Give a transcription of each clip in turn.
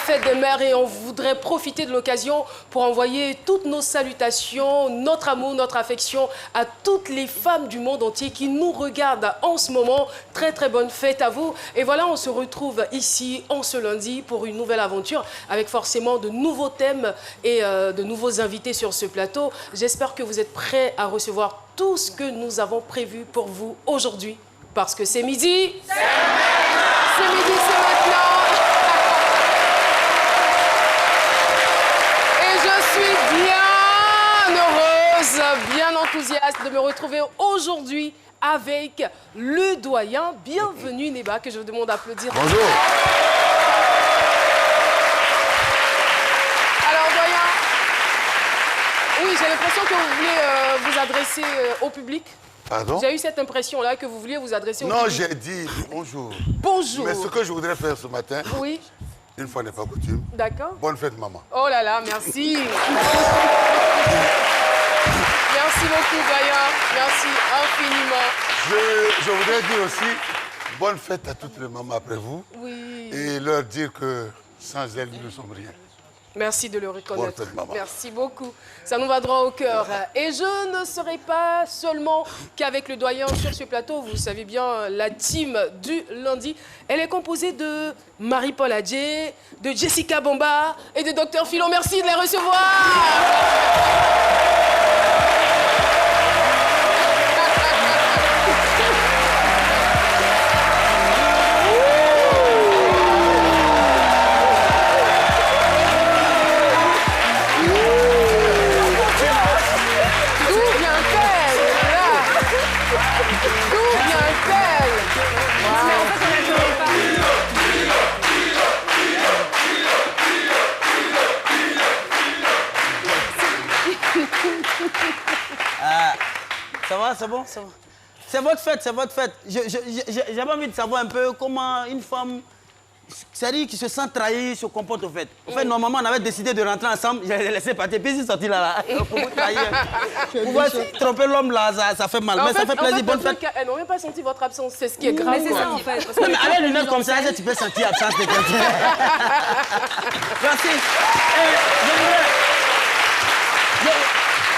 fête des mères et on voudrait profiter de l'occasion pour envoyer toutes nos salutations, notre amour, notre affection à toutes les femmes du monde entier qui nous regardent en ce moment. Très très bonne fête à vous. Et voilà, on se retrouve ici en ce lundi pour une nouvelle aventure avec forcément de nouveaux thèmes et de nouveaux invités sur ce plateau. J'espère que vous êtes prêts à recevoir tout ce que nous avons prévu pour vous aujourd'hui. Parce que c'est midi. C'est maintenant. C'est midi, c'est maintenant. Et je suis bien heureuse, bien enthousiaste de me retrouver aujourd'hui avec le doyen. Bienvenue, Neba, que je vous demande d'applaudir. Bonjour. Alors, doyen, oui, j'ai l'impression que vous voulez vous adresser au public. Pardon? J'ai eu cette impression-là que vous vouliez vous adresser au public. Non, j'ai dit bonjour. Bonjour. Mais ce que je voudrais faire ce matin, oui. Une fois n'est pas coutume. D'accord. Bonne fête, maman. Oh là là, merci. Merci beaucoup, doyen. Merci infiniment. Je voudrais dire aussi bonne fête à toutes les mamans après vous. Oui. Et leur dire que sans elles, nous ne sommes rien. Merci de le reconnaître. Bonne fête, maman. Merci beaucoup. Ça nous va droit au cœur. Et je ne serai pas seulement qu'avec le doyen sur ce plateau. Vous savez bien, la team du lundi, elle est composée de Marie-Paul Adjé, de Jessica Bomba et de Dr Philo. Merci de les recevoir. Ça va, c'est bon, ça va. C'est votre fête, c'est votre fête. J'avais envie de savoir un peu comment une femme, c'est-à-dire qui se sent trahie, se comporte au fait. En fait, normalement, on avait décidé de rentrer ensemble, j'allais laisser partir, puis c'est sorti là. Pour vous trahir. Vous voyez, tromper l'homme là, ça fait mal. Mais ça fait plaisir, bonne fête. Elles n'ont même pas senti votre absence, c'est ce qui est grave. Mais c'est ça en fait. Parce que mais avec les lunettes comme ça, tu peux sentir l'absence de quelqu'un. Merci.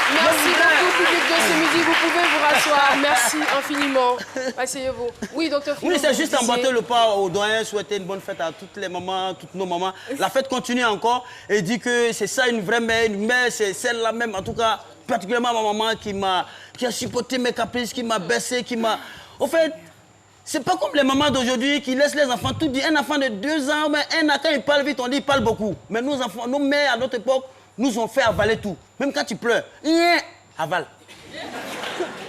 Merci beaucoup, public de ce midi. Vous pouvez vous rasseoir. Merci infiniment. Asseyez-vous. Oui, docteur Philo. Oui, c'est juste emboîter le pas au doyen, souhaiter une bonne fête à toutes les mamans, toutes nos mamans. La fête continue encore et dit que c'est ça une vraie mère. Une mère, c'est celle-là même, en tout cas, particulièrement ma maman qui a supporté mes caprices, qui m'a baissé, qui m'a... Au fait, c'est pas comme les mamans d'aujourd'hui qui laissent les enfants tout dire. Un enfant de 2 ans, mais un an, quand il parle vite, on dit il parle beaucoup. Mais nos enfants, nos mères à notre époque, nous ont fait avaler tout. Même quand tu pleures, avale.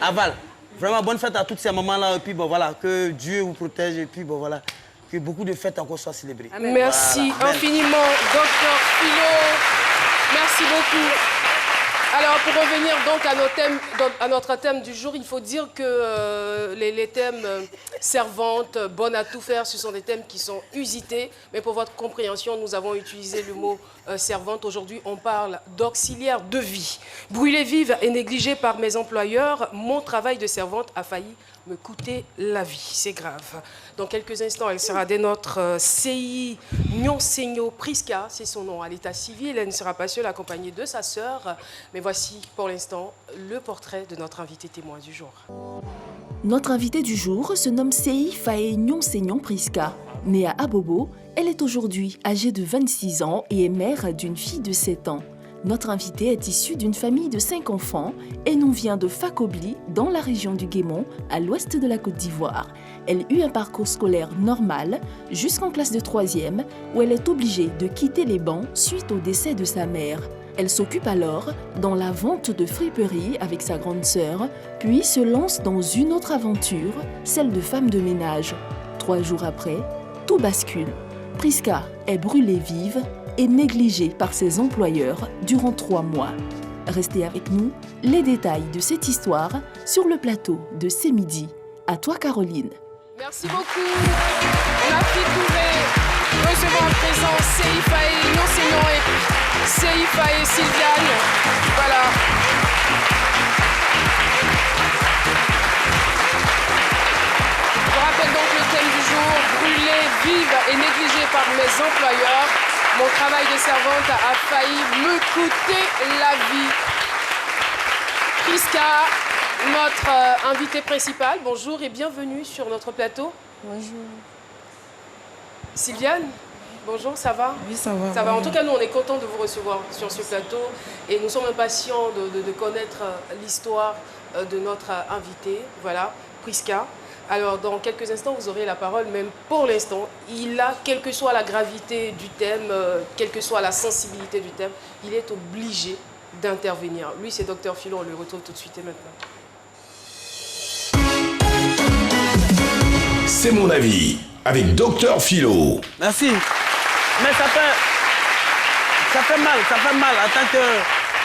Avale. Vraiment, bonne fête à toutes ces mamans-là. Et puis, bon, voilà, que Dieu vous protège. Et puis, bon, voilà, que beaucoup de fêtes encore soient célébrées. Amen. Merci infiniment, docteur Philo. Merci beaucoup. Alors, pour revenir donc à notre thème du jour, il faut dire que les thèmes servantes, bonnes à tout faire, ce sont des thèmes qui sont usités. Mais pour votre compréhension, nous avons utilisé le mot servante. Aujourd'hui, on parle d'auxiliaire de vie. Brûlée vive et négligée par mes employeurs, mon travail de servante a failli me coûter la vie. C'est grave. Dans quelques instants, elle sera dès notre CI Nyonsenyo Priska, c'est son nom à l'état civil. Elle ne sera pas seule, accompagnée de sa sœur. Mais voici pour l'instant le portrait de notre invité témoin du jour. Notre invitée du jour se nomme Sei Faye Nyonsenyo Priska. Née à Abobo, elle est aujourd'hui âgée de 26 ans et est mère d'une fille de 7 ans. Notre invitée est issue d'une famille de 5 enfants et nous vient de Fakobli, dans la région du Guémon, à l'ouest de la Côte d'Ivoire. Elle eut un parcours scolaire normal jusqu'en classe de 3e, où elle est obligée de quitter les bancs suite au décès de sa mère. Elle s'occupe alors dans la vente de friperies avec sa grande sœur, puis se lance dans une autre aventure, celle de femme de ménage. 3 jours après, tout bascule. Priska est brûlée vive et négligée par ses employeurs durant 3 mois. Restez avec nous, les détails de cette histoire sur le plateau de C'est Midi. À toi, Caroline. Merci beaucoup. On a pu recevoir en présent Seifa et Nyonsenyo et Seifa et Sylviane. Voilà. Je vous rappelle donc le thème du jour, brûlée, vive et négligée par mes employeurs. Mon travail de servante a failli me coûter la vie. Priska, notre invitée principale, bonjour et bienvenue sur notre plateau. Bonjour. Sylviane, bonjour, ça va? Oui, ça va. Ça va. En tout cas, nous, on est contents de vous recevoir sur ce plateau et nous sommes impatients de connaître l'histoire de notre invité, voilà, Priska. Alors, dans quelques instants, vous aurez la parole, même pour l'instant, quelle que soit la gravité du thème, quelle que soit la sensibilité du thème, il est obligé d'intervenir. Lui, c'est Dr Philo, on le retrouve tout de suite et maintenant. C'est mon avis, avec Dr Philo. Merci. Mais ça fait mal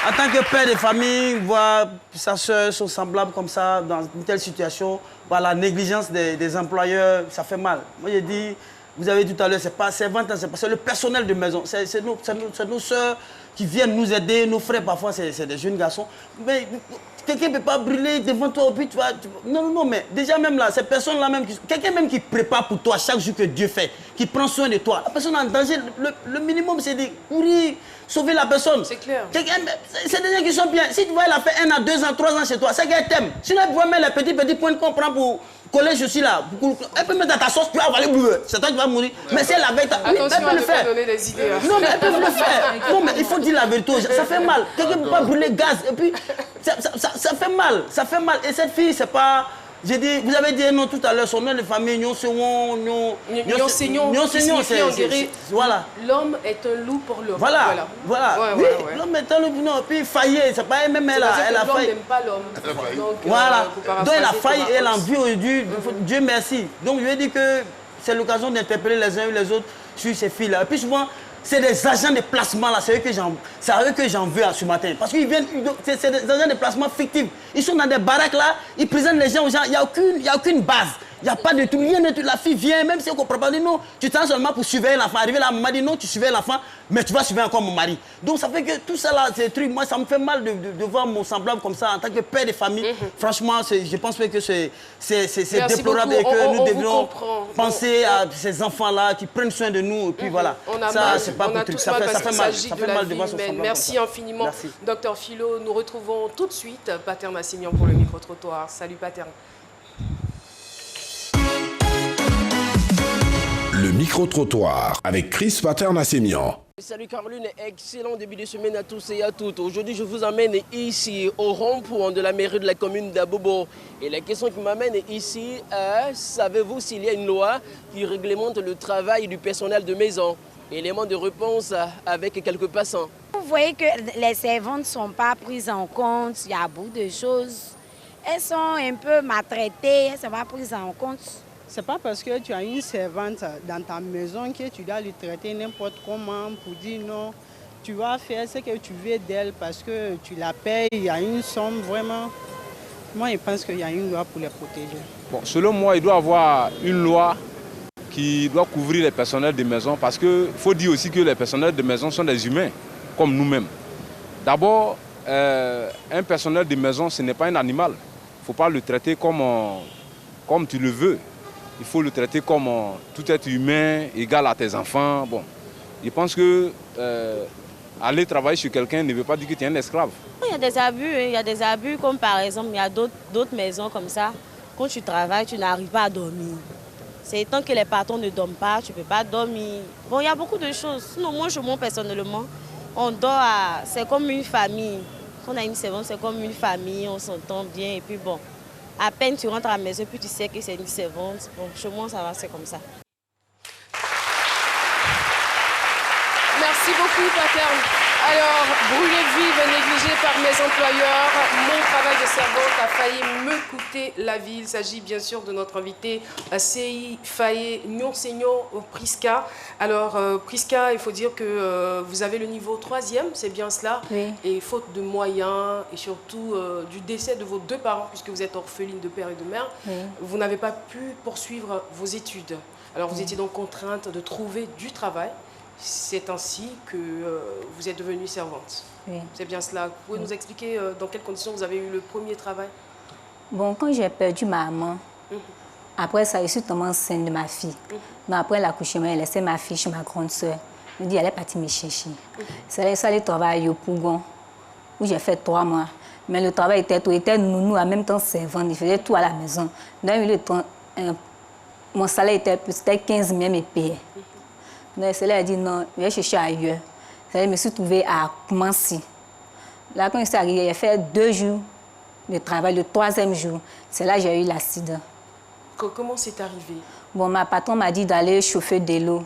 en tant que père de famille, voir sa soeur, son semblable comme ça, dans une telle situation, voir la négligence des employeurs, ça fait mal. Moi, j'ai dit, vous avez dit tout à l'heure, c'est pas servante, c'est le personnel de maison, c'est nos soeurs qui viennent nous aider, nos frères, parfois, c'est des jeunes garçons. Mais quelqu'un ne peut pas brûler devant toi, puis tu vas... Non, mais déjà même là, ces personnes-là même, quelqu'un même qui prépare pour toi chaque jour que Dieu fait, qui prend soin de toi, la personne en danger, le minimum c'est de courir, sauver la personne. C'est clair. C'est des gens qui sont bien. Si tu vois, elle a fait 1 à 2 ans, 3 ans chez toi, c'est qu'elle t'aime. Sinon, elle pourrait mettre les petits points qu'on prend pour coller ceci là. Elle peut mettre dans ta sauce, tu vas avaler, c'est toi qui vas mourir. Mais si elle avait... Attention, elle peut le faire. donner des idées. Non, mais elles peuvent le faire. Non, mais il faut dire la vérité. Ça fait mal. Quelqu'un ne peut pas brûler gaz. Et puis, ça fait mal. Ça fait mal. Et cette fille, c'est pas... J'ai dit, vous avez dit non tout à l'heure, son nom de famille, voilà. L'homme est un loup pour l'homme. Voilà. Oui, l'homme est un loup pour l'homme. Puis failli, c'est pas elle-même, elle a failli. L'homme n'aime pas l'homme. Voilà. Donc elle a failli et elle en vit aujourd'hui. Dieu merci. Donc je lui ai dit que c'est l'occasion d'interpeller les uns et les autres sur ces filles-là. Et puis souvent, c'est des agents de placement là, c'est eux que j'en veux ce matin. Parce qu'ils viennent, c'est des agents de placement fictifs. Ils sont dans des baraques là, ils présentent les gens aux gens, il n'y a aucune base. Il n'y a pas de tout, rien de tout. La fille vient, même si on ne comprend pas, dit non, tu t'en seulement pour surveiller l'enfant. Arrivé là, maman dit non, tu surveilles l'enfant, mais tu vas surveiller encore mon mari. Donc ça fait que tout ça là, ces trucs, moi ça me fait mal de voir mon semblable comme ça en tant que père de famille. Franchement, je pense que c'est déplorable et que nous devons penser à ces enfants-là qui prennent soin de nous. Et puis voilà, ça c'est pas pour tout. Ça fait mal. Ça fait mal de voir son semblable. Merci infiniment, Dr Philo. Nous retrouvons tout de suite Pater Massignon pour le micro-trottoir. Salut Pater. Le micro-trottoir avec Chris Pater-Nassemian. Salut Caroline, excellent début de semaine à tous et à toutes. Aujourd'hui, je vous emmène ici au rond-point de la mairie de la commune d'Abobo. Et la question qui m'amène ici est, savez-vous s'il y a une loi qui réglemente le travail du personnel de maison? Élément de réponse avec quelques passants. Vous voyez que les servantes ne sont pas prises en compte, il y a beaucoup de choses. Elles sont un peu maltraitées, elles ne sont pas prises en compte. Ce n'est pas parce que tu as une servante dans ta maison que tu dois lui traiter n'importe comment pour dire non. Tu vas faire ce que tu veux d'elle parce que tu la payes, il y a une somme vraiment. Moi, je pense qu'il y a une loi pour les protéger. Bon, selon moi, il doit y avoir une loi qui doit couvrir les personnels de maison parce qu'il faut dire aussi que les personnels de maison sont des humains, comme nous-mêmes. D'abord, un personnel de maison, ce n'est pas un animal. Il ne faut pas le traiter comme tu le veux. Il faut le traiter comme tout être humain, égal à tes enfants. Bon, je pense que aller travailler chez quelqu'un ne veut pas dire que tu es un esclave. Il y a des abus, comme par exemple, il y a d'autres maisons comme ça. Quand tu travailles, tu n'arrives pas à dormir. C'est tant que les patrons ne dorment pas, tu ne peux pas dormir. Bon, il y a beaucoup de choses. Sinon, moi, personnellement, on dort c'est comme une famille. Quand on a une servante, c'est comme une famille, on s'entend bien. Et puis bon, à peine tu rentres à la maison, puis tu sais que c'est une servante. Bon, chez moi, ça va, c'est comme ça. Merci beaucoup, Pater. Alors, brûlé vive et négligé par mes employeurs, mon travail de servante a failli me coûter la vie. Il s'agit bien sûr de notre invité, Sei Faye Nyonsenyo Priska. Alors, Priska, il faut dire que vous avez le niveau 3e, c'est bien cela. Oui. Et faute de moyens et surtout du décès de vos 2 parents, puisque vous êtes orpheline de père et de mère, Oui. vous n'avez pas pu poursuivre vos études. Alors, vous étiez donc contrainte de trouver du travail. C'est ainsi que vous êtes devenue servante. Oui. C'est bien cela. Vous pouvez nous expliquer dans quelles conditions vous avez eu le premier travail? Bon, quand j'ai perdu ma maman, après ça, je suis tombée enceinte de ma fille. Donc après l'accouchement, j'ai laissé ma fille chez ma grande soeur. Il dit, elle est partie me chercher. C'est là, ça, le travail au Pougon, où j'ai fait 3 mois. Mais le travail était tout, était nounou, en même temps servant, il faisait tout à la maison. Dans le temps, mon salaire était plus, c'était 15 000 me payait. Donc, c'est là, elle dit, non, je vais chercher ailleurs. C'est là, je me suis trouvée à Koumassi. Là, quand je suis arrivée, j'ai fait 2 jours de travail, le 3e jour. C'est là que j'ai eu l'accident. Comment c'est arrivé? Bon, ma patron m'a dit d'aller chauffer de l'eau.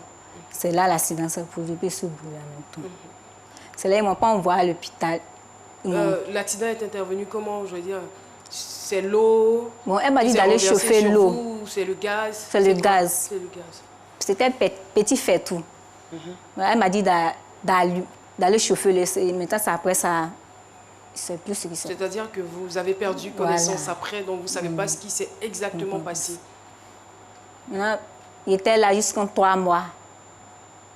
C'est là l'accident s'est produit, puis ce bout-là maintenant. C'est là qu'ils ne m'ont pas envoyé à l'hôpital. L'accident est intervenu comment? Je veux dire, c'est l'eau? Bon, elle m'a dit d'aller chauffer l'eau. C'est le gaz? C'est le gaz. C'est le gaz. C'était petit fait tout. Elle m'a dit d'aller chauffer l'eau. Maintenant, après ça, c'est plus ce qui s'est. C'est-à-dire que vous avez perdu connaissance après, donc vous ne savez pas ce qui s'est exactement passé. Maintenant, il était là jusqu'en 3 mois.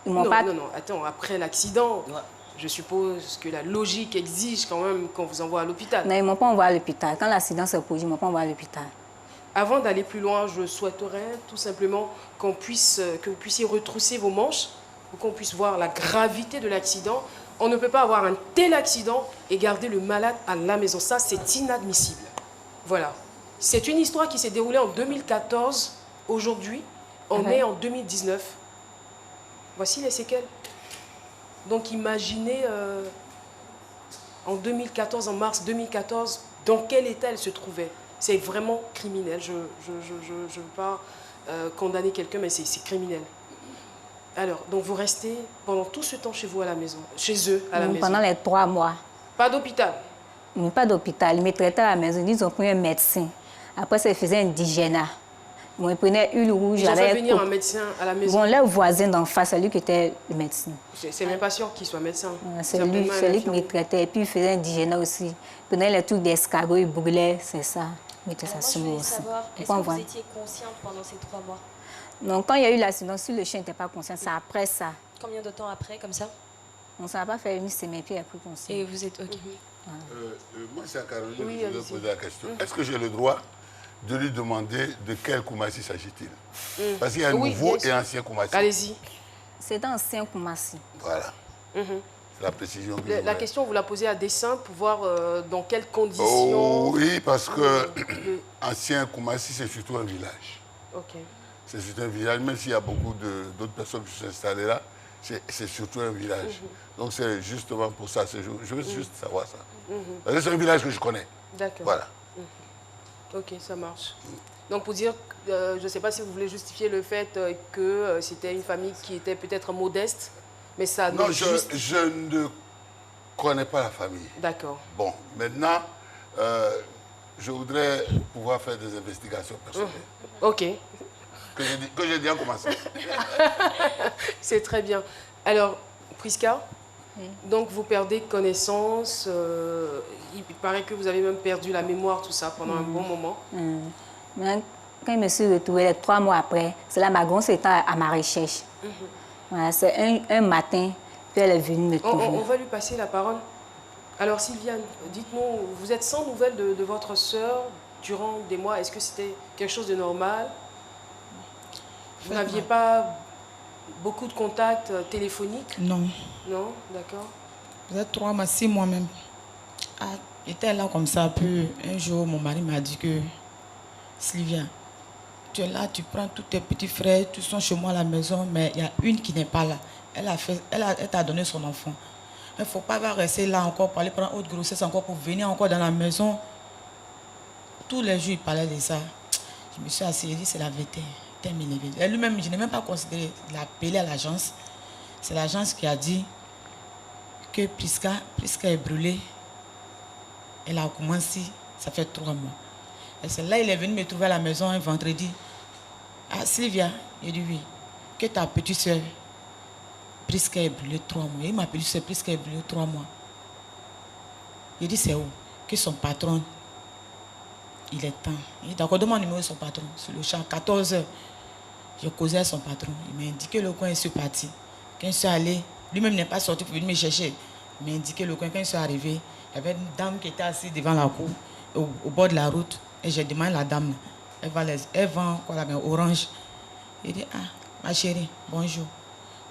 Non, attends, après l'accident, je suppose que la logique exige quand même qu'on vous envoie à l'hôpital. Non, ils ne m'ont pas envoyé à l'hôpital. Quand l'accident s'est produit, ils ne m'ont pas envoyé à l'hôpital. Avant d'aller plus loin, je souhaiterais tout simplement que vous puissiez retrousser vos manches pour qu'on puisse voir la gravité de l'accident. On ne peut pas avoir un tel accident et garder le malade à la maison. Ça, c'est inadmissible. Voilà. C'est une histoire qui s'est déroulée en 2014. Aujourd'hui, on est en 2019. Voici les séquelles. Donc imaginez en 2014, en mars 2014, dans quel état elle se trouvait. C'est vraiment criminel. Je ne veux pas condamner quelqu'un, mais c'est criminel. Alors, donc vous restez pendant tout ce temps chez vous à la maison, chez eux à la maison. Pendant les 3 mois. Pas d'hôpital? Pas d'hôpital. Ils me traitaient à la maison. Ils ont pris un médecin. Après, ça, ils faisaient un digénat. Bon, ils prenaient huile rouge. Ils ont fait venir un médecin à la maison? Bon, leur voisin d'en face, c'est lui qui était le médecin. C'est même pas sûr qu'il soit médecin. C'est lui qui me traitait. Et puis, il faisait un digénat aussi. Il prenait les trucs d'escargot, il brûlait, c'est ça. Il mettait ça sur moi aussi. Savoir, est-ce que vous étiez consciente pendant ces 3 mois? Donc, quand il y a eu l'accident, si le chien n'était pas conscient, c'est après ça. Combien de temps après, comme ça? On ne s'en a pas fait une semaine, puis il a pris conscience. Et vous êtes OK. Moi, c'est à Caroline que je voudrais poser la question. Est-ce que j'ai le droit de lui demander de quel Koumassi s'agit-il? Parce qu'il y a un nouveau et ancien Koumassi. Allez-y. C'est un ancien Koumassi. Voilà. C'est la précision que La question, vous la posez à dessein pour voir dans quelles conditions... Oh, oui, parce que ancien Koumassi, c'est surtout un village. OK. C'est surtout un village, même s'il y a beaucoup d'autres personnes qui sont installées là, c'est surtout un village. Donc c'est justement pour ça, je veux juste savoir ça. Parce que c'est un village que je connais. D'accord. Voilà. OK, ça marche. Donc pour dire, je ne sais pas si vous voulez justifier le fait que c'était une famille qui était peut-être modeste, mais ça... Non, je ne connais pas la famille. D'accord. Bon, maintenant, je voudrais pouvoir faire des investigations personnelles. OK. Que j'ai bien commencé. C'est très bien. Alors, Prisca, donc vous perdez connaissance, il paraît que vous avez même perdu la mémoire, tout ça, pendant un bon moment. Quand je me suis retrouvée les 3 mois après, c'est là ma grosse était à ma recherche. Voilà, c'est un matin, puis elle est venue me trouver. On va lui passer la parole. Alors Sylviane, dites-nous, vous êtes sans nouvelles de votre sœur durant des mois. Est-ce que c'était quelque chose de normal? Vous n'aviez pas beaucoup de contacts téléphoniques? Non. Non, d'accord. Peut-être 3 mois, 6 mois même. J'étais là comme ça, puis un jour, mon mari m'a dit que Sylvia, tu es là, tu prends tous tes petits frères, tous sont chez moi à la maison, mais il y a une qui n'est pas là. Elle t'a donné son enfant. Il ne faut pas rester là encore pour aller prendre autre grossesse encore pour venir encore dans la maison. Tous les jours, il parlait de ça. Je me suis assise, j'ai dit c'est la vérité. Lui-même, je n'ai même pas considéré l'appeler à l'agence. C'est l'agence qui a dit que Prisca est brûlée. Elle a commencé, ça fait 3 mois. Et c'est là il est venu me trouver à la maison un vendredi. Ah, Sylvia, il dit oui, que ta petite soeur, Prisca est brûlée 3 mois. Il m'a petite soeur, Prisca est brûlée 3 mois. Il dit c'est où? Que son patron, il est temps. Il dit d'accord, demande le numéro de son patron. Sur le champ, 14 h. Je causais à son patron. Il m'a indiqué le coin et je suis parti. Quand je suis allé, lui-même n'est pas sorti pour venir me chercher. Il m'a indiqué le coin. Quand je suis arrivé, il y avait une dame qui était assise devant la cour, au bord de la route. Et j'ai demandé à la dame, elle vend quoi là, orange. Il dit, ah, ma chérie, bonjour.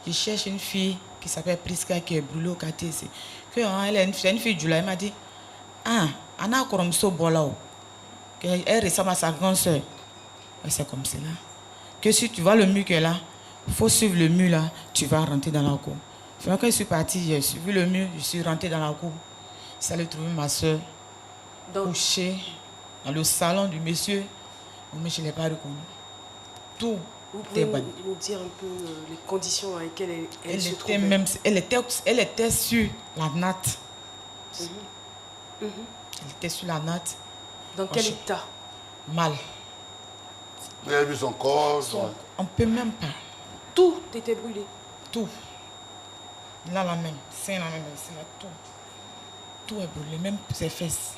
Je cherche une fille qui s'appelle Priska, qui est brûlée au quartier ici. Elle est une fille du là, elle m'a dit, ah, Anna Koromso Bolao, qu'elle ressemble à sa grande soeur. C'est comme cela. Que si tu vois le mur qui est là, il faut suivre le mur là, tu vas rentrer dans la cour. Quand je suis partie, j'ai suivi le mur, je suis rentrée dans la cour. Je allée trouver ma soeur couchée dans le salon du monsieur, mais je ne l'ai pas reconnue. Tout. Vous pouvez nous dire un peu les conditions dans lesquelles elle se trouvait? Elle était sur la natte. Elle était sur la natte. Dans quel état? Mal. Vous avez vu son corps? On ne peut même pas. Tout était brûlé? Tout. Là, la même. C'est la même. C'est là, tout. Tout est brûlé, même ses fesses.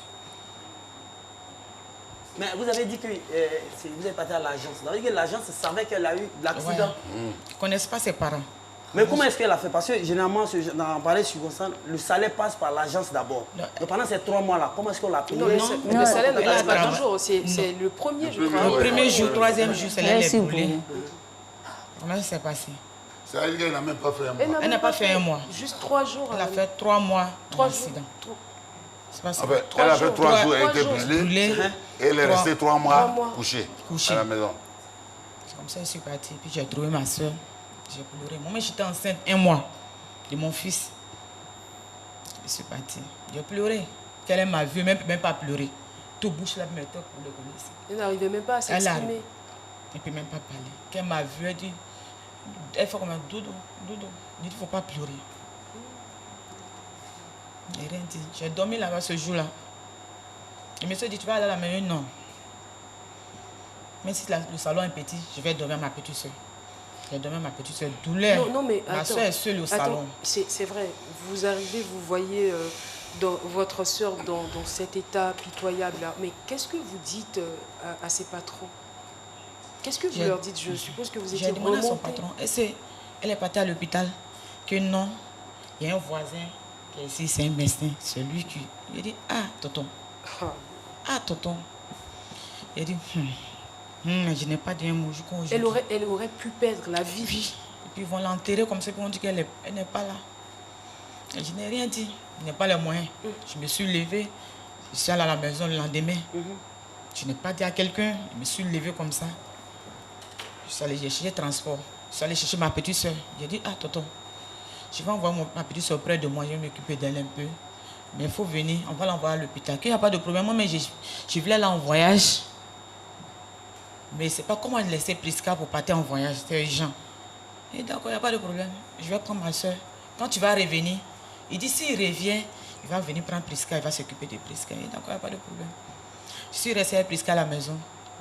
Mais vous avez dit que vous êtes parti à l'agence. Ça veut dire que l'agence savait qu'elle a eu l'accident. Ouais. Ils ne connaissent pas ses parents. Mais comment est-ce qu'elle a fait? Parce que généralement, dans pareil sur le salaire passe par l'agence d'abord. Donc pendant ces 3 mois-là, comment est-ce qu'on l'a payé? Non, le salaire ne passe pas toujours. C'est le premier jour. Le premier jour, 3e jour, c'est elle est brûlée. Comment ça s'est passé? Ça veut dire qu'elle n'a même pas fait un mois. Elle n'a pas fait un mois. Juste 3 jours. Elle a fait 3 mois. 3 jours. C'est pas ça. Elle a fait 3 jours, elle était brûlée. Et elle est restée 3 mois couchée à la maison. C'est comme ça que je suis partie. Puis j'ai trouvé ma soeur. J'ai pleuré. Moi, j'étais enceinte 1 mois de mon fils. Je suis partie. J'ai pleuré. Qu'elle m'a vu, même pas pleurer. Tout bouche là, mais pour le connaître. Elle n'arrivait même pas à s'exprimer. Elle ne peut même pas parler. Qu'elle m'a vu, elle dit, elle fait comme un dodo. Il dit, il ne faut pas pleurer. Je n'ai rien dit. J'ai dormi là-bas ce jour-là. Le monsieur dit, tu vas aller à la maison? Non. Même si le salon est petit, je vais dormir à ma petite soeur. J'ai dormi à ma petite soeur. Douleur. Non, mais ma soeur est seule au salon. C'est vrai. Vous arrivez, vous voyez votre soeur dans cet état pitoyable-là. Mais qu'est-ce que vous dites à ses patrons? Qu'est-ce que vous leur dites? Je suppose que vous étiez remonté. J'ai demandé à son patron. Elle est partie à l'hôpital. Que non, il y a un voisin qui est ici, c'est un médecin. C'est lui qui... Il dit, ah, tonton. Ah, tonton. Il dit, je n'ai pas dit un mot. Elle aurait pu perdre la vie. Oui. Et puis ils vont l'enterrer comme ça, puis on dit qu'elle n'est pas là. Et je n'ai rien dit. Je n'ai pas les moyens. Je me suis levée. Je suis allée à la maison le lendemain. Je n'ai pas dit à quelqu'un. Je me suis levée comme ça. Je suis allée chercher transport. Je suis allée chercher ma petite soeur. J'ai dit, ah, tonton, je vais envoyer ma petite soeur près de moi. Je vais m'occuper d'elle un peu. Mais il faut venir. On va l'envoyer à l'hôpital. Qu'il n'y a pas de problème. Moi, mais je voulais aller en voyage. Mais c'est pas comment laisser Priska pour partir en voyage. C'est urgent. Et d'accord, il n'y a pas de problème. Je vais prendre ma soeur. Quand tu vas revenir, il dit s'il revient, il va venir prendre Priska, il va s'occuper de Priska. Et d'accord, il n'y a pas de problème. Je suis restée avec Priska à la maison.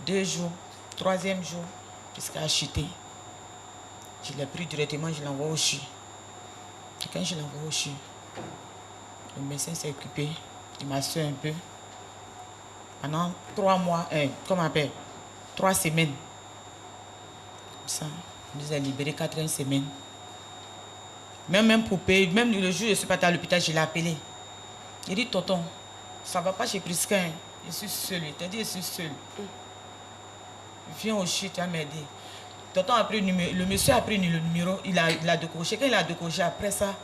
2 jours. 3e jour, Priska a chuté. Je l'ai pris directement, je l'envoie au CHU. Et quand je l'envoie au CHU, le médecin s'est occupé de ma soeur un peu. Pendant 3 mois, comment on appelle, 3 semaines. Comme ça, on nous a libérés 4 semaines. Même pour payer, même le jour où je suis partie à l'hôpital, je l'ai appelé. Il dit, tonton, ça ne va pas chez Priska. Je suis seule. Il t'a dit, je suis seule. Viens au CHU, tu vas m'aider. Tonton a pris le monsieur a pris le numéro, il a décoché. Quand il a décoché, après ça,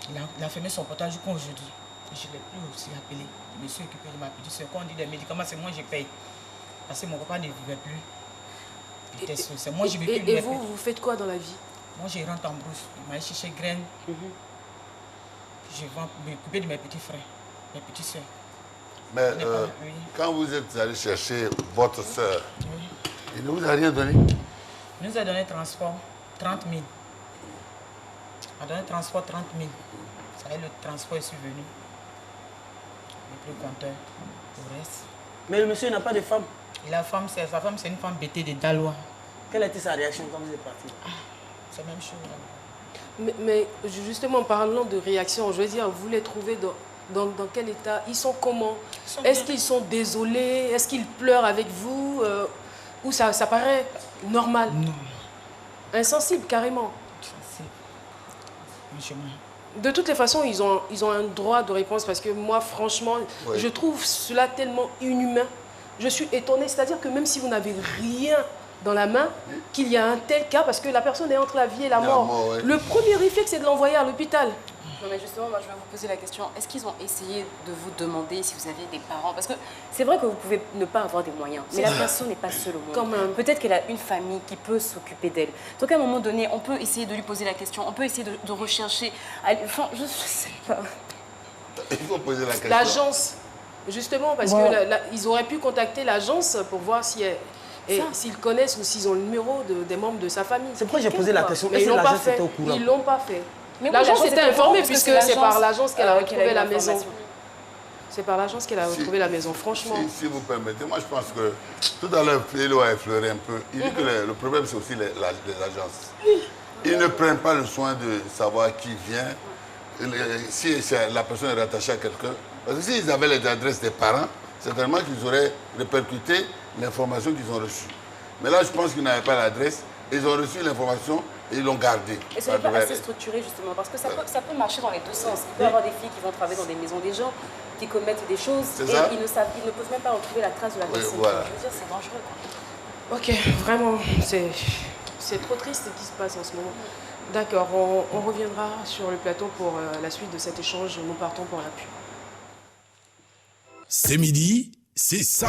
il a fermé son portable jusqu'à aujourd'hui. Je ne l'ai plus aussi appelé. Le monsieur occupé de ma petite soeur. Quand on dit des médicaments, c'est moi qui paye. Parce que mon papa ne vivait plus. C'est moi qui ne vivais plus. Et vous faites quoi dans la vie? Moi, je rentre en brousse. Je vais chercher graines. Je vais m'occuper de mes petits frères, mes petites soeurs. Mais quand vous êtes allé chercher votre soeur, il ne vous a rien donné? Il nous a donné transport 30 000. Il a donné transport 30 000. Ça y est, le transport est survenu. Le plus compteur. Le reste. Mais le monsieur n'a pas de femme? Sa femme, c'est une femme bêtée de Dalois. Quelle a été sa réaction quand vous êtes parti? C'est la même chose. Mais justement, en parlant de réaction, je veux dire, vous les trouvez dans quel état? Ils sont comment? Est-ce qu'ils sont désolés? Est-ce qu'ils pleurent avec vous? Ou ça paraît normal? Non. Insensible, carrément. Insensible. De toutes les façons, ils ont un droit de réponse parce que moi, franchement, je trouve cela tellement inhumain. Je suis étonnée. C'est-à-dire que même si vous n'avez rien dans la main qu'il y a un tel cas, parce que la personne est entre la vie et la mort. Ouais. Le premier réflexe, c'est de l'envoyer à l'hôpital. Non mais justement, moi je vais vous poser la question, est-ce qu'ils ont essayé de vous demander si vous avez des parents? Parce que c'est vrai que vous pouvez ne pas avoir des moyens, mais la personne n'est pas seule au monde. Peut-être qu'elle a une famille qui peut s'occuper d'elle. Donc à un moment donné, on peut essayer de lui poser la question, on peut essayer de rechercher... Enfin, je sais pas. Il faut poser la question. L'agence, justement, parce qu'ils auraient pu contacter l'agence pour voir si... s'ils connaissent ou s'ils ont le numéro des membres de sa famille. C'est pourquoi j'ai posé la question. Mais ils l'ont pas fait. Ils l'ont pas fait. L'agence était informée puisque c'est par l'agence qu'elle a retrouvé la maison. C'est par l'agence qu'elle a retrouvé la maison, franchement. Si vous permettez, moi je pense que tout à l'heure, Philo a effleuré un peu. Il dit que le problème c'est aussi les agences. Ils ne prennent pas le soin de savoir qui vient, si la personne est rattachée à quelqu'un. Parce que s'ils avaient les adresses des parents, certainement qu'ils auraient répercuté l'information qu'ils ont reçue. Mais là, je pense qu'ils n'avaient pas l'adresse. Ils ont reçu l'information et ils l'ont gardée. Et ce n'est pas assez structuré, justement, parce que ça peut marcher dans les deux sens. Il peut y avoir des filles qui vont travailler dans des maisons des gens, qui commettent des choses, et ils ne peuvent même pas retrouver la trace de la personne. Voilà. Je veux dire, c'est dangereux, quoi. Ok, vraiment, c'est trop triste ce qui se passe en ce moment. D'accord, on reviendra sur le plateau pour la suite de cet échange. Nous partons pour la pub. C'est midi, c'est ça.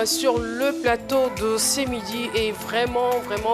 Sur le plateau de C'est midi et vraiment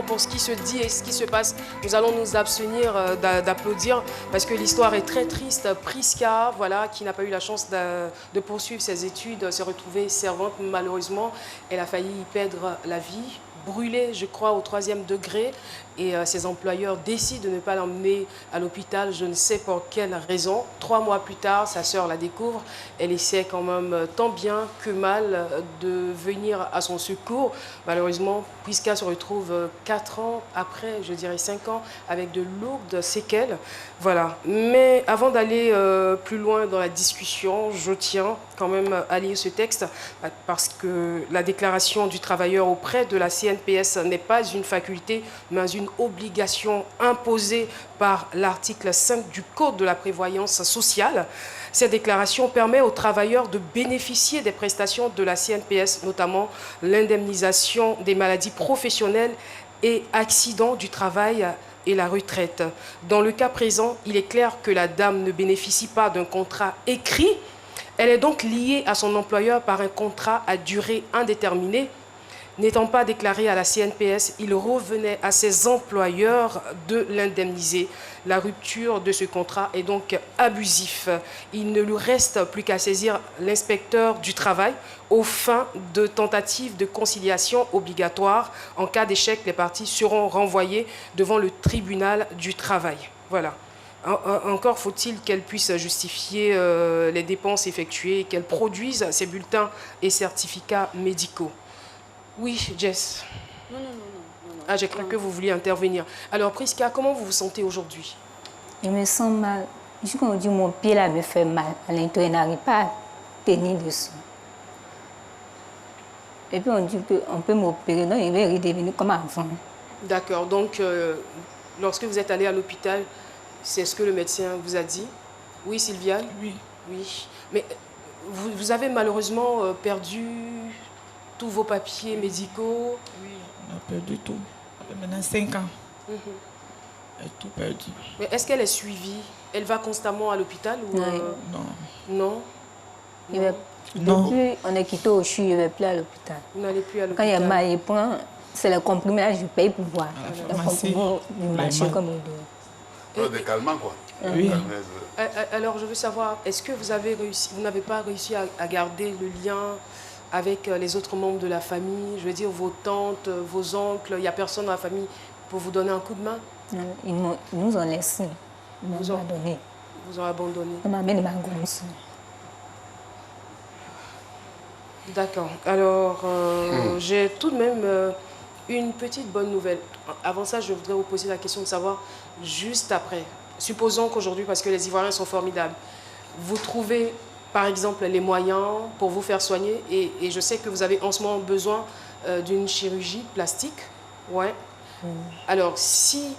pour ce qui se dit et ce qui se passe, nous allons nous abstenir d'applaudir parce que l'histoire est très triste. Priska, voilà, qui n'a pas eu la chance de poursuivre ses études, s'est retrouvée servante malheureusement. Elle a failli y perdre la vie, brûlée je crois au 3e degré et ses employeurs décident de ne pas l'emmener à l'hôpital, je ne sais pour quelle raison. 3 mois plus tard, sa sœur la découvre, elle essaie quand même tant bien que mal de venir à son secours. Malheureusement, Priska se retrouve 4 ans après, je dirais 5 ans, avec de lourdes séquelles. Voilà. Mais avant d'aller plus loin dans la discussion, je tiens quand même à lire ce texte parce que la déclaration du travailleur auprès de la CNPS n'est pas une faculté, mais une obligation imposée par l'article 5 du Code de la prévoyance sociale. Cette déclaration permet aux travailleurs de bénéficier des prestations de la CNPS, notamment l'indemnisation des maladies professionnelles et accidents du travail et la retraite. Dans le cas présent, il est clair que la dame ne bénéficie pas d'un contrat écrit. Elle est donc liée à son employeur par un contrat à durée indéterminée. N'étant pas déclaré à la CNPS, il revenait à ses employeurs de l'indemniser. La rupture de ce contrat est donc abusif. Il ne lui reste plus qu'à saisir l'inspecteur du travail aux fins de tentative de conciliation obligatoire. En cas d'échec, les parties seront renvoyées devant le tribunal du travail. Voilà. Encore faut-il qu'elle puisse justifier les dépenses effectuées, qu'elle produise ses bulletins et certificats médicaux. Oui, Jess. Non. Ah, j'ai cru que vous vouliez intervenir. Alors, Priska, comment vous vous sentez aujourd'hui? Je me sens mal. Jusqu'à aujourd'hui, mon pied là me fait mal. À l'intérieur, il n'arrive pas à tenir dessous. Et puis on dit qu'on peut m'opérer, donc il va redevenir comme avant. D'accord. Donc, lorsque vous êtes allé à l'hôpital, c'est ce que le médecin vous a dit? Oui, Sylviane? Oui. Oui. Mais vous avez malheureusement perdu tous vos papiers médicaux? Oui, on a perdu tout. Maintenant 5 ans. Elle a tout perdu. Mais est-ce qu'elle est suivie? Elle va constamment à l'hôpital ou Non. Non. Depuis on est quitté au CHU, je ne vais plus à l'hôpital. Vous n'allez plus à l'hôpital? Quand il y a mal, il prend, c'est le comprimé, là, je paye pour voir. Le comprimé du marché comme il doit. Des calmants, quoi. Oui. Alors, je veux savoir, est-ce que vous n'avez pas réussi à garder le lien avec les autres membres de la famille? Je veux dire, vos tantes, vos oncles, il n'y a personne dans la famille pour vous donner un coup de main? Non, ils nous ont laissés. Ils nous ont abandonnés. Vous ont abandonné. Ma mère et ma grosse. D'accord. Alors, j'ai tout de même une petite bonne nouvelle. Avant ça, je voudrais vous poser la question de savoir, juste après, supposons qu'aujourd'hui, parce que les Ivoiriens sont formidables, vous trouvez, par exemple, les moyens pour vous faire soigner, et je sais que vous avez en ce moment besoin d'une chirurgie plastique. Ouais. Alors, si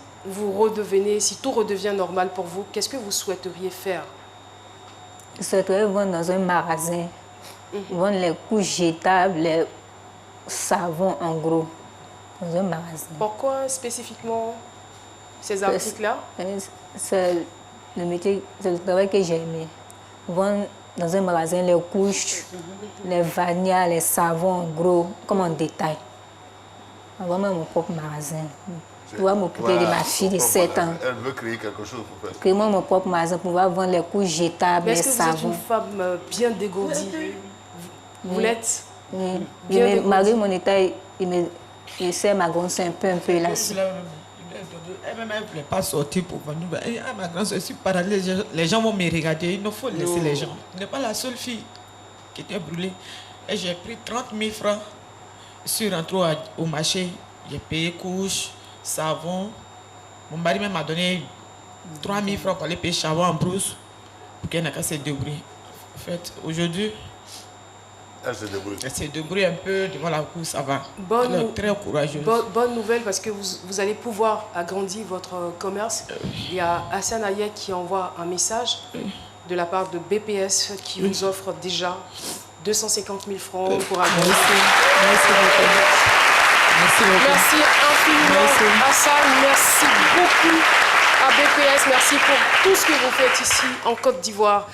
tout redevient normal pour vous, qu'est-ce que vous souhaiteriez faire? Je souhaiterais vendre dans un magasin, vendre les couches jetables, les savons en gros, dans un magasin. Pourquoi spécifiquement ces articles-là? C'est le métier, c'est le travail que j'ai aimé. Vendre dans un magasin les couches, les vanillas, les savons en gros, comme en détail. Avoir mon propre magasin. Pouvoir m'occuper de ma fille de 7 ans. Elle veut créer quelque chose pour faire. Créer mon propre magasin, pouvoir vendre les couches jetables, les savons. Est-ce que vous êtes une femme bien dégourdie? Vous l'êtes? Oui. Malgré mon état, il sait ma grosse un peu là. Elle-même, elle ne voulait pas sortir pour vendre. Ma grande soeur, je suis paralysée. Les gens vont me regarder. Il faut laisser les gens. Je n'ai pas la seule fille qui était brûlée. Et j'ai pris 30 000 francs. Je suis rentré au marché. J'ai payé couches, savon. Mon mari m'a donné 3 000 francs pour aller payer savon en brousse. Pour qu'elle n'ait qu'à se débrouiller. En fait, aujourd'hui, elle se débrouille. Elle se débrouille un peu devant la cour, ça va. Elle est très courageuse. Bonne nouvelle parce que vous allez pouvoir agrandir votre commerce. Il y a Hassan Ayek qui envoie un message de la part de BPS qui vous offre déjà 250 000 francs pour agrandir. Merci beaucoup. Merci infiniment Hassan. Merci beaucoup à BPS. Merci pour tout ce que vous faites ici en Côte d'Ivoire.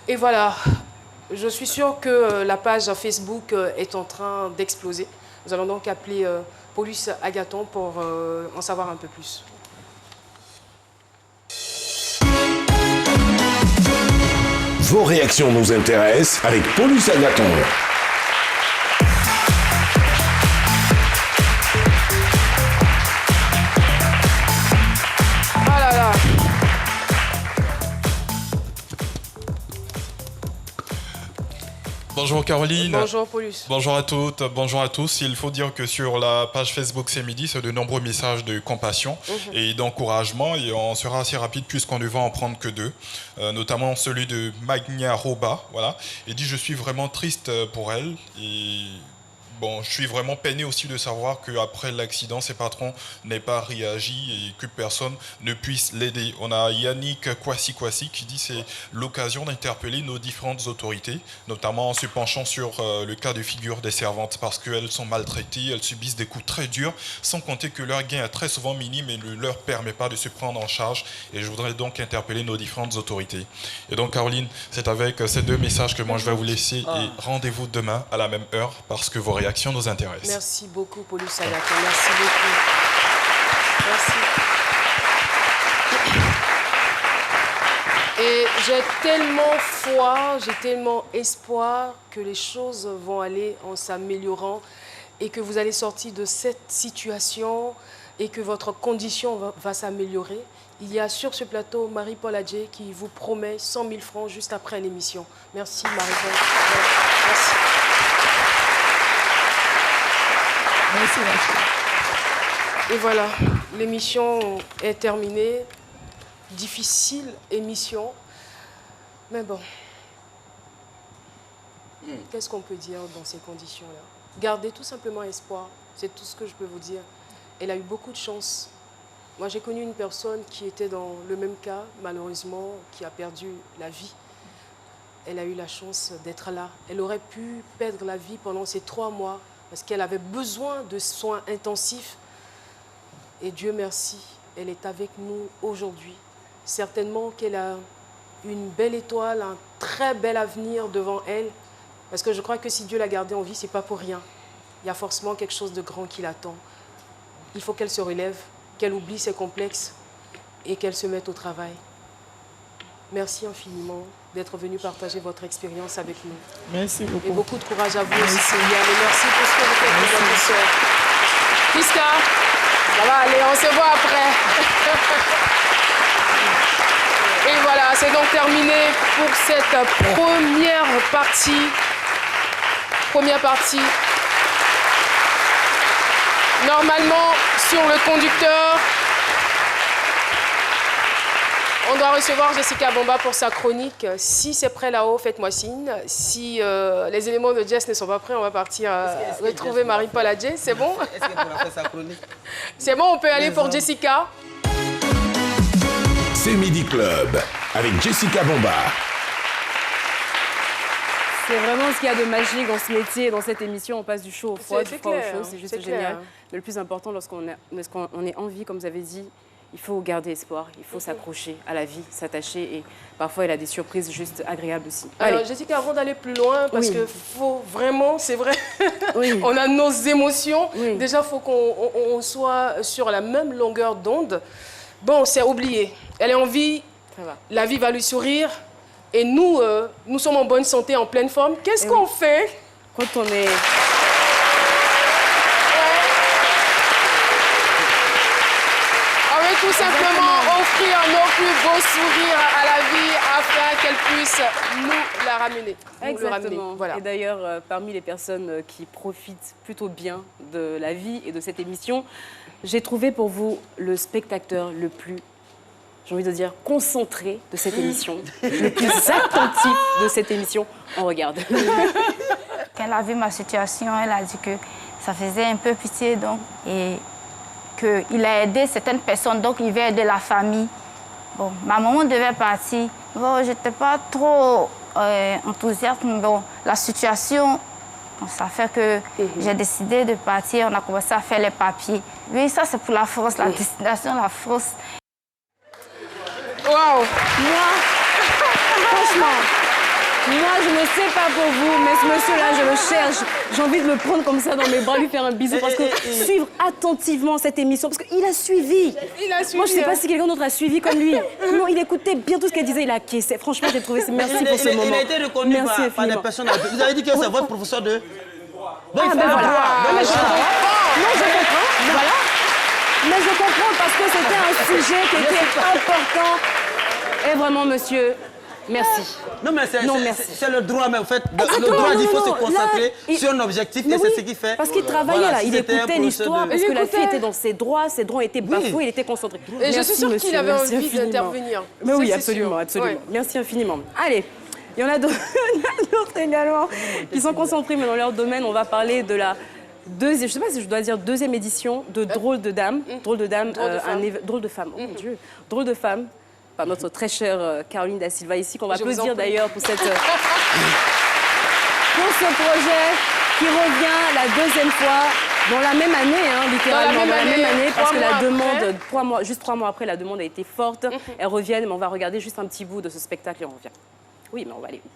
Et voilà. Je suis sûre que la page Facebook est en train d'exploser. Nous allons donc appeler Paulus Agathon pour en savoir un peu plus. Vos réactions nous intéressent avec Paulus Agathon. Ah là là. Bonjour Caroline. Bonjour Paulus. Bonjour à toutes, bonjour à tous. Il faut dire que sur la page Facebook C'est Midi, c'est de nombreux messages de compassion et d'encouragement. Et on sera assez rapide puisqu'on ne va en prendre que deux. Notamment celui de Magnia Roba. Voilà. Il dit « Je suis vraiment triste pour elle ». Et bon, je suis vraiment peiné aussi de savoir qu'après l'accident, ses patrons n'aient pas réagi et que personne ne puisse l'aider. On a Yannick Kwasi qui dit c'est l'occasion d'interpeller nos différentes autorités, notamment en se penchant sur le cas de figure des servantes parce qu'elles sont maltraitées, elles subissent des coups très durs, sans compter que leur gain est très souvent minime et ne leur permet pas de se prendre en charge. Et je voudrais donc interpeller nos différentes autorités. Et donc Caroline, c'est avec ces deux messages que moi je vais vous laisser et rendez-vous demain à la même heure parce que vos réactions nous intéressent. Merci beaucoup, Paulus Agathon. Merci beaucoup. Merci. Et j'ai tellement foi, j'ai tellement espoir que les choses vont aller en s'améliorant et que vous allez sortir de cette situation et que votre condition va s'améliorer. Il y a sur ce plateau Marie-Paul Adjé qui vous promet 100 000 francs juste après l'émission. Merci Marie-Paul. Merci. Merci. Et voilà, l'émission est terminée. Difficile émission. Mais bon, qu'est-ce qu'on peut dire dans ces conditions-là? Gardez tout simplement espoir. C'est tout ce que je peux vous dire. Elle a eu beaucoup de chance. Moi, j'ai connu une personne qui était dans le même cas, malheureusement, qui a perdu la vie. Elle a eu la chance d'être là. Elle aurait pu perdre la vie pendant ces 3 mois parce qu'elle avait besoin de soins intensifs. Et Dieu merci, elle est avec nous aujourd'hui. Certainement qu'elle a une belle étoile, un très bel avenir devant elle. Parce que je crois que si Dieu l'a gardée en vie, ce n'est pas pour rien. Il y a forcément quelque chose de grand qui l'attend. Il faut qu'elle se relève, qu'elle oublie ses complexes et qu'elle se mette au travail. merci infiniment d'être venu partager votre expérience avec nous. Merci beaucoup. Et beaucoup de courage à vous aussi, Sylvia. Et merci pour ce que vous faites pour votre soeur. Priska, ça va aller, on se voit après. Et voilà, c'est donc terminé pour cette première partie. Normalement, sur le conducteur, on doit recevoir Jessica Bomba pour sa chronique. Si c'est prêt là-haut, faites-moi signe. Si les éléments de Jess ne sont pas prêts, on va partir retrouver Marie-Paul Adjé. C'est bon? Est-ce qu'elle pourra faire sa chronique? C'est bon, on peut aller pour Jessica. C'est Midi Club avec Jessica Bomba. C'est vraiment ce qu'il y a de magique dans ce métier, dans cette émission. On passe du chaud au froid, du froid au chaud, c'est juste génial. Mais le plus important, lorsqu'on est en vie, comme vous avez dit, il faut garder espoir, il faut s'accrocher à la vie, s'attacher et parfois il y a des surprises juste agréables aussi. Alors Jessica, avant d'aller plus loin, parce que faut vraiment, c'est vrai, on a nos émotions. Déjà, il faut qu'on soit sur la même longueur d'onde. Bon, c'est oublié. Elle est en vie, la vie va lui sourire. Et nous, nous sommes en bonne santé, en pleine forme. Qu'est-ce qu'on fait quand on est... Tout simplement offrir nos plus beaux sourires à la vie afin qu'elle puisse nous la ramener. Exactement. Voilà. Et d'ailleurs, parmi les personnes qui profitent plutôt bien de la vie et de cette émission, j'ai trouvé pour vous le spectateur le plus, j'ai envie de dire, concentré de cette émission, le plus attentif de cette émission. On regarde. Quand elle a vu ma situation, elle a dit que ça faisait un peu pitié, donc, et qu'il a aidé certaines personnes, donc il veut aider la famille. Bon, ma maman devait partir. Bon, je n'étais pas trop enthousiaste, mais bon, la situation, bon, ça fait que j'ai décidé de partir. On a commencé à faire les papiers. Oui, ça c'est pour la France, la destination, la France. Waouh! Moi, franchement, moi, je ne sais pas pour vous, mais ce monsieur-là, je le cherche. J'ai envie de le prendre comme ça dans mes bras, lui faire un bisou, parce que suivre attentivement cette émission, parce qu'il a suivi. Moi, je ne sais pas si quelqu'un d'autre a suivi comme lui. Non, il écoutait bien tout ce qu'elle disait, il a acquiescé. Franchement, j'ai trouvé... Merci pour ce moment. Il a été reconnu par des personnes... Vous avez dit que c'est votre professeur de... Bon, il fait le droit. Non, je comprends. Voilà. Mais je comprends parce que c'était un sujet qui était important. Et vraiment, monsieur... Merci. Non, mais c'est le droit, mais en fait, le droit, il faut se concentrer sur un objectif et c'est ce qu'il fait. Parce qu'il travaillait là, il écoutait l'histoire, parce que la fille était dans ses droits étaient bafoués, il était concentré. Et je suis sûre qu'il avait envie d'intervenir. Mais oui, absolument, absolument. Ouais. Merci infiniment. Allez, il y en a d'autres également qui sont concentrés, mais dans leur domaine, on va parler de la deuxième, je ne sais pas si je dois dire deuxième édition de Drôle de Dame. Drôle de Dame, Drôle de Femme, oh mon Dieu. Drôle de Femme. Par notre très chère Caroline Da Silva ici, qu'on va applaudir d'ailleurs pour, pour ce projet qui revient la deuxième fois dans la même année, hein, littéralement dans la même année, parce que la demande, juste 3 mois après, la demande a été forte. Elles reviennent, mais on va regarder juste un petit bout de ce spectacle et on revient. Oui, mais on va aller où?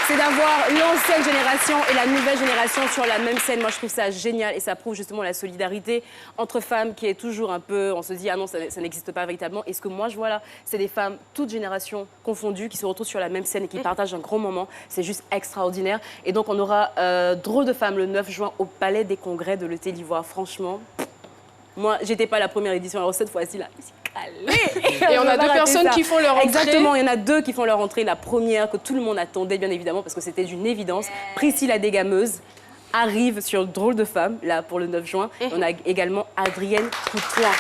C'est d'avoir l'ancienne génération et la nouvelle génération sur la même scène. Moi, je trouve ça génial et ça prouve justement la solidarité entre femmes qui est toujours un peu... On se dit, ah non, ça n'existe pas véritablement. Et ce que moi, je vois là, c'est des femmes, toutes générations confondues, qui se retrouvent sur la même scène et qui partagent un grand moment. C'est juste extraordinaire. Et donc, on aura Drôle de Femme le 9 juin au Palais des Congrès de l'Hôtel Ivoire. Franchement, moi, j'étais pas à la première édition. Alors cette fois-ci, là, et on a 2 personnes qui font leur entrée. Exactement, il y en a 2 qui font leur entrée. La première que tout le monde attendait, bien évidemment, parce que c'était d'une évidence. Priscilla Desgameuses. arrive sur Drôle de Femme, là, pour le 9 juin. On a également Adrienne Coutoin.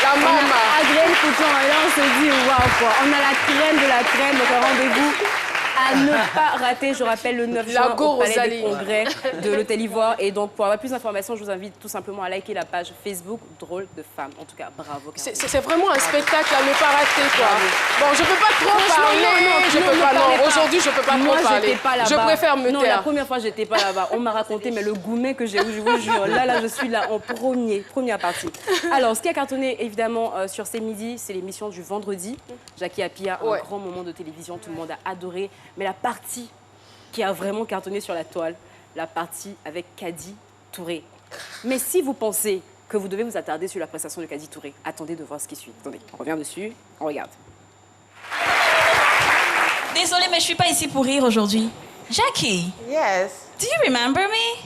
La maman. Adrienne Coutoin, et là, on se dit, waouh, quoi. On a la crème de la crème, donc rendez-vous à ne pas rater, je rappelle, le 9 juin au Palais des Congrès de l'Hôtel Ivoire. Et donc, pour avoir plus d'informations, je vous invite tout simplement à liker la page Facebook Drôle de Femme. En tout cas, bravo. C'est vraiment un spectacle à ne pas rater, quoi. Bon, je ne peux pas trop parler. Aujourd'hui, je ne peux pas trop parler. Je préfère me taire. Non, la première fois, je n'étais pas là-bas. On m'a raconté, mais le gourmet que j'ai eu, je vous jure. Là, je suis là en première partie. Alors, ce qui a cartonné, évidemment, sur ces midis, c'est l'émission du vendredi. Jackie Appiah, un grand moment de télévision. Tout le monde a adoré. Mais la partie qui a vraiment cartonné sur la toile, la partie avec Kadi Touré. Mais si vous pensez que vous devez vous attarder sur la prestation de Kadi Touré, attendez de voir ce qui suit. Attendez, on revient dessus, on regarde. Désolée, mais je suis pas ici pour rire aujourd'hui. Jackie. Yes. Do you remember me?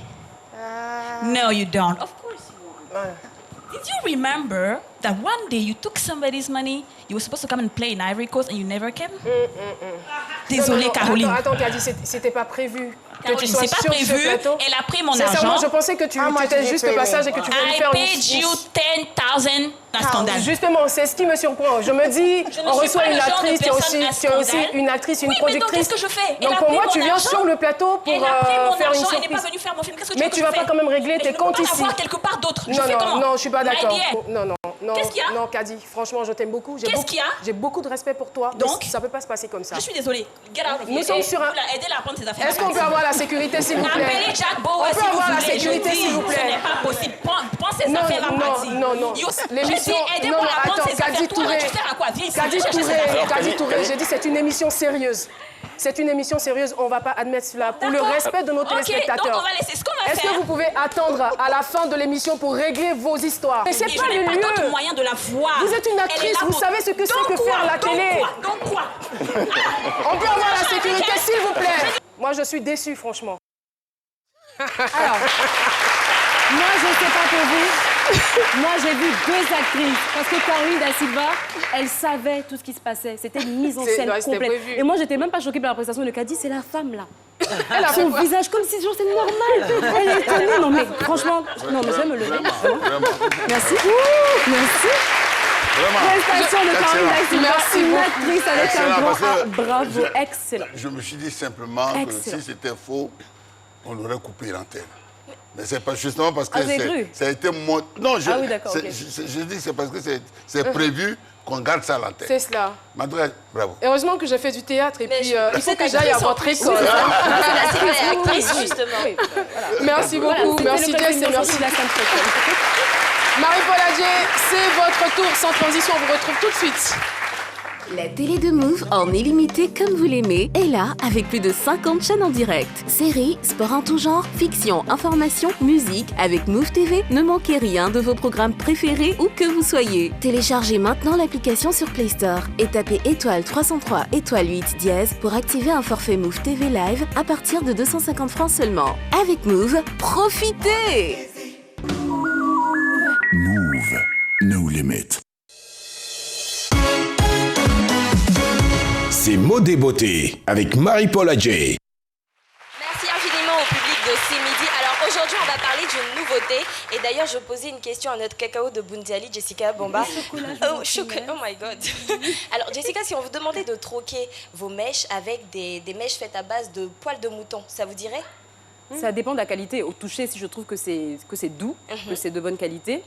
No, you don't. Of course you won't. Did you remember that one day you took somebody's money, you were supposed to come and play in Ivory Coast and you never came? Désolée, Caroline. Attends, Kadi, c'était pas prévu. Caroline, c'est pas prévu. Elle a pris mon argent. Sincèrement, je pensais que tu étais juste de passage et que tu voulais faire une... I paid you 10,000. Un scandale. Justement, c'est ce qui me surprend. Je me dis, on reçoit une actrice, tu es aussi une actrice, une productrice. Donc, qu'est-ce que je fais? Donc pour moi, tu viens sur le plateau pour faire une surprise. Elle n'est pas venue faire mon film. Qu'est-ce que tu veux mais tu vas pas quand même régler tes comptes ici. Je peux pas quelque part d'autre. Non, je suis pas d'accord. Non, qu'est-ce qu'il y a? Non, Kadi, franchement, je t'aime beaucoup. Qu'est-ce qu'il y a? J'ai beaucoup de respect pour toi. Donc, ça peut pas se passer comme ça. Je suis désolée. Nous sommes sur un... Aidez-la à prendre ses affaires. Est-ce qu'on peut avoir la sécurité, s'il vous plaît? Appelez Jack Bowen si vous voulez. On peut avoir la sécurité, s'il vous plaît. Ce n'est pas possible. Prends ses affaires à partir. Non. L'émission... Aidez-moi à prendre ses affaires. Toi, tu sers à quoi? Viens ici. Kadi Touré, j'ai dit c'est une émission sérieuse. C'est une émission sérieuse, on ne va pas admettre cela pour le respect de nos téléspectateurs. Donc on va laisser ce qu'on va faire. Est-ce que vous pouvez attendre à la fin de l'émission pour régler vos histoires? Mais c'est pas le lieu. Je n'ai pas d'autre moyen de la voir. Vous êtes une actrice, vous savez ce que c'est que faire la télé. Donc quoi? On peut avoir la sécurité, s'il vous plaît. Moi, je suis déçue, franchement. Alors, moi, je ne sais pas pour vous. Moi, j'ai vu deux actrices. Parce que Caroline Da Silva, elle savait tout ce qui se passait. C'était une mise en scène complète. Et moi, j'étais même pas choquée par la prestation de Kadi. C'est la femme, là. Elle a son visage comme si genre, c'est normal. Elle est étonnée. Non, mais franchement, non, mais je vais me lever. Vraiment. Merci. Merci. Prestation de Caroline Da Silva. Merci. Une actrice avec un grand A. Bravo. Excellent. Je me suis dit simplement que si c'était faux, on aurait coupé l'antenne. Mais c'est pas justement parce que ça a été mon... Non, je dis que c'est parce que c'est prévu qu'on garde ça à l'antenne. C'est cela. Bravo. Heureusement que j'ai fait du théâtre et puis il faut que j'aille à votre école. C'est actrice, justement. Merci beaucoup. Merci Jess et merci. Marie-Paul Adjé, c'est votre tour. Sans transition, on vous retrouve tout de suite. La télé de Move, en illimité comme vous l'aimez, est là avec plus de 50 chaînes en direct. Séries, sport en tout genre, fiction, information, musique. Avec Move TV, ne manquez rien de vos programmes préférés où que vous soyez. Téléchargez maintenant l'application sur Play Store et tapez étoile 303 étoile 8 dièse pour activer un forfait Move TV Live à partir de 250 francs seulement. Avec Move, profitez! Move, no limit. C'est Modé Beauté avec Marie-Paul Adjé. Merci infiniment au public de ce midi. Alors aujourd'hui, on va parler d'une nouveauté. Et d'ailleurs, je posais une question à notre cacao de Bundiali, Jessica Bomba. Oh my God. Alors Jessica, si on vous demandait de troquer vos mèches avec des mèches faites à base de poils de mouton, ça vous dirait? Ça dépend de la qualité. Au toucher, si je trouve que c'est doux, que c'est de bonne qualité,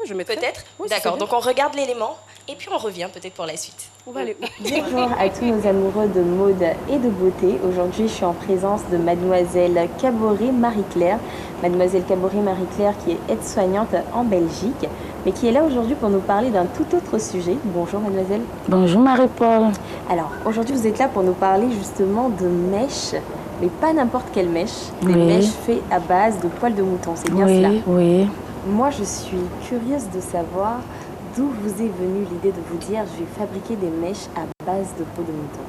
je mettrais. Peut-être. Oui, d'accord, donc on regarde l'élément et puis on revient peut-être pour la suite. On va aller où? Bonjour à tous nos amoureux de mode et de beauté. Aujourd'hui, je suis en présence de Mademoiselle Caboret Marie-Claire. Mademoiselle Caboret Marie-Claire qui est aide-soignante en Belgique, mais qui est là aujourd'hui pour nous parler d'un tout autre sujet. Bonjour Mademoiselle. Bonjour Marie-Paul. Alors, aujourd'hui, vous êtes là pour nous parler justement de mèches, mais pas n'importe quelle mèche. Des mèches faites à base de poils de mouton, c'est bien cela? Oui. Moi, je suis curieuse de savoir d'où vous est venue l'idée de vous dire je vais fabriquer des mèches à base de peau de mouton.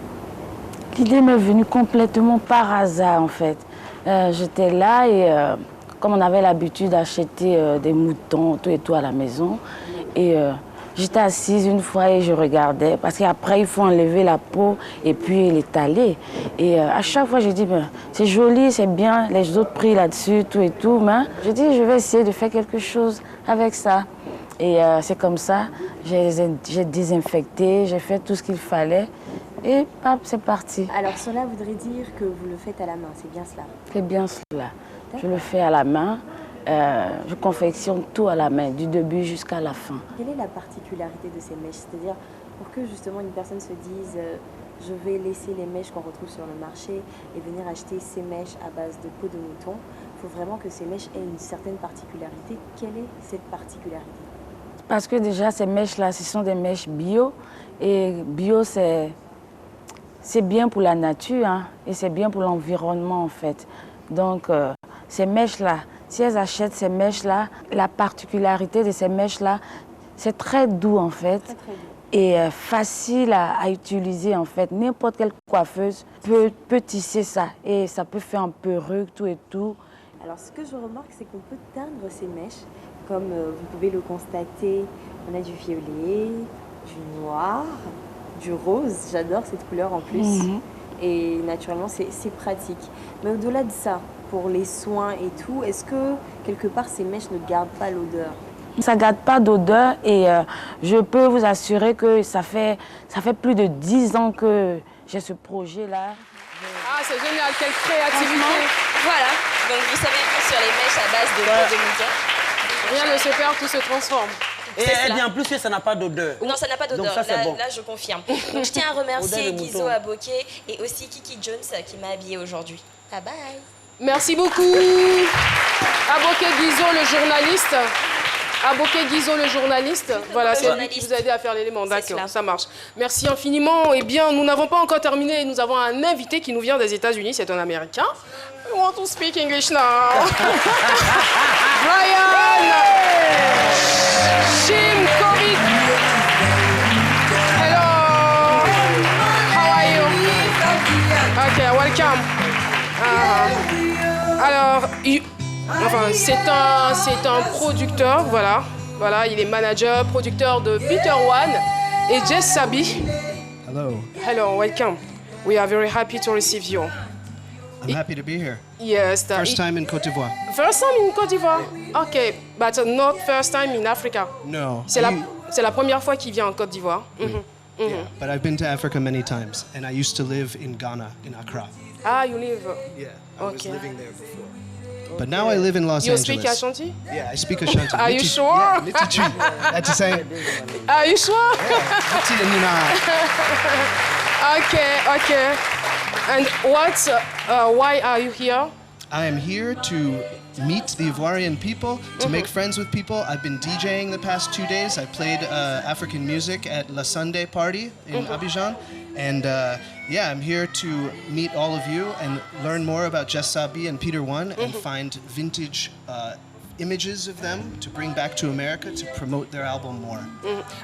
L'idée m'est venue complètement par hasard en fait. J'étais là et comme on avait l'habitude d'acheter des moutons tout et tout à la maison, et J'étais assise une fois et je regardais, parce qu'après, il faut enlever la peau et puis l'étaler. Et à chaque fois, je dis, ben, c'est joli, c'est bien, les autres prient là-dessus, tout et tout, mais je dis, je vais essayer de faire quelque chose avec ça. Et c'est comme ça, j'ai désinfecté, j'ai fait tout ce qu'il fallait. Et hop, c'est parti. Alors cela voudrait dire que vous le faites à la main, c'est bien cela? C'est bien cela. Je le fais à la main. Je confectionne tout à la main, du début jusqu'à la fin. Quelle est la particularité de ces mèches? C'est-à-dire, pour que justement une personne se dise je vais laisser les mèches qu'on retrouve sur le marché et venir acheter ces mèches à base de peau de mouton, il faut vraiment que ces mèches aient une certaine particularité. Quelle est cette particularité? Parce que déjà, ces mèches-là, ce sont des mèches bio. Et bio, c'est bien pour la nature, hein, et c'est bien pour l'environnement, en fait. Donc, ces mèches-là, si elles achètent ces mèches-là, la particularité de ces mèches-là, c'est très doux, en fait. Très, très doux. Et facile à utiliser, en fait. N'importe quelle coiffeuse peut tisser ça. Et ça peut faire un perruque, tout et tout. Alors, ce que je remarque, c'est qu'on peut teindre ces mèches. Comme vous pouvez le constater, on a du violet, du noir, du rose. J'adore cette couleur en plus. Et naturellement, c'est pratique. Mais au-delà de ça, pour les soins et tout, est-ce que quelque part ces mèches ne gardent pas l'odeur? Ça ne garde pas d'odeur et je peux vous assurer que ça fait plus de 10 ans que j'ai ce projet-là. Ah, c'est génial, quelle créativité. Voilà, donc vous savez que sur les mèches à base de peau de mouton, rien ne se perd, tout se transforme. Et elle dit en plus que ça n'a pas d'odeur. Non, ça n'a pas d'odeur. Là, je confirme. Donc, je tiens à remercier Guizo Aboké et aussi Kiki Jones qui m'a habillée aujourd'hui. Bye bye. Merci beaucoup. Aboké Guizo, le journaliste. Aboké Guizo, le journaliste. Voilà, c'est lui qui vous a aidé à faire l'élément. D'accord, ça marche. Merci infiniment. Eh bien, nous n'avons pas encore terminé. Nous avons un invité qui nous vient des États-Unis. C'est un Américain. We want to speak English now. Brian Shimkovic. Hello. How are you? Okay, welcome. Alors, c'est un producteur, voilà. Voilà, il est manager, producteur de Peter One et Jess Sabi. Hello. Hello, welcome. We are very happy to receive you. I'm happy to be here. Yes. First time in Côte d'Ivoire. First time in Côte d'Ivoire? Okay, but not first time in Africa. No. C'est la première fois qu'il vient en Côte d'Ivoire. Yeah, but I've been to Africa many times, and I used to live in Ghana, in Accra. Ah, you live? Yeah, I was living there before. But now I live in Los Angeles. You speak Ashanti? Yeah, I speak Ashanti. Are you sure? Yeah, Nitichi. That's the same. Are you sure? Yeah, Niti and Nina. Okay. And why are you here? I am here to meet the Ivorian people, to make friends with people. I've been DJing the past 2 days. I played African music at La Sunday Party in Abidjan. And yeah, I'm here to meet all of you and learn more about Jess Sabi and Peter One and find vintage images of them to bring back to America to promote their album more.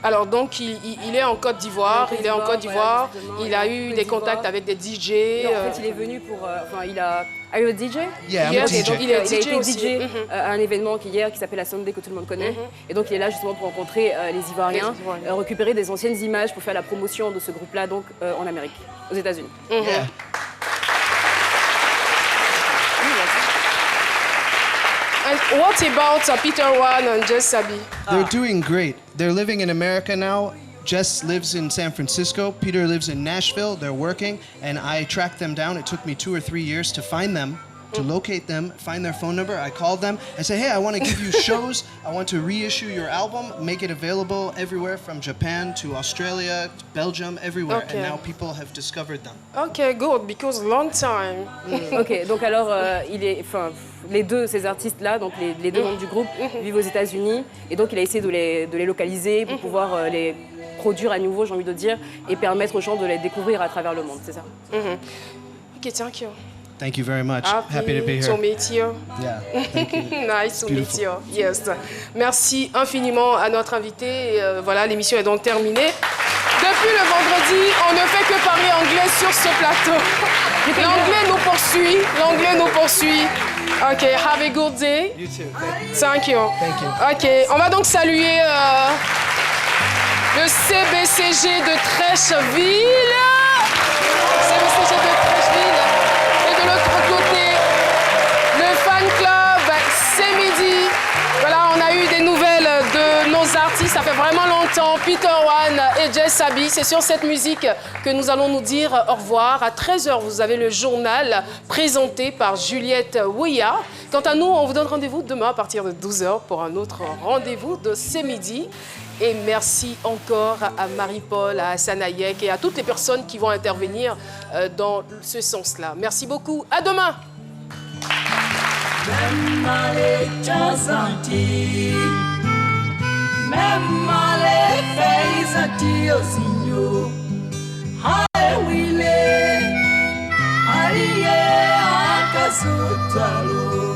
Alors donc il est en Côte d'Ivoire, il a eu des contacts avec des DJ. En fait, il est venu pour il a Are you a DJ? Yeah, I'm a DJ. Donc, il a été DJ à un événement hier qui s'appelle la Sunday que tout le monde connaît. Et donc il est là justement pour rencontrer les Ivoiriens, récupérer des anciennes images pour faire la promotion de ce groupe-là donc en Amérique, aux États-Unis. And what about Peter One and Jess Sabi? They're doing great. They're living in America now. Jess lives in San Francisco. Peter lives in Nashville. They're working, and I tracked them down. It took me 2 or 3 years to find them, to locate them, find their phone number. I called them. I said, hey, I want to give you shows. I want to reissue your album, make it available everywhere from Japan to Australia, to Belgium, everywhere. Okay. And now people have discovered them. Okay, good, because long time. Ok, donc alors les deux, ces artistes-là, donc les deux membres du groupe, vivent aux États-Unis. Et donc il a essayé de les localiser pour pouvoir les produire à nouveau, j'ai envie de dire, et permettre aux gens de les découvrir à travers le monde, c'est ça. Ok, thank you. Thank you very much. Happy to be here. To meet you. Yeah, thank you. Nice to meet you. Yes. Merci infiniment à notre invité. Voilà, l'émission est donc terminée. Depuis le vendredi, on ne fait que parler anglais sur ce plateau. L'anglais nous poursuit. Ok, have a good day. You too. Thank you. Thank you. Ok, on va donc saluer Le CBCG de Trècheville. CBCG de Trècheville. Et de l'autre côté, le fan club, c'est midi. Voilà, on a eu des nouvelles de nos artistes. Ça fait vraiment longtemps. Peter One et Jess Sabi. C'est sur cette musique que nous allons nous dire au revoir. À 13h, vous avez le journal présenté par Juliette Ouya. Quant à nous, on vous donne rendez-vous demain à partir de 12h pour un autre rendez-vous de C'est midi. Et merci encore à Marie-Paul, à Hassan Hayek et à toutes les personnes qui vont intervenir dans ce sens-là. Merci beaucoup. À demain. Aliye akasutalo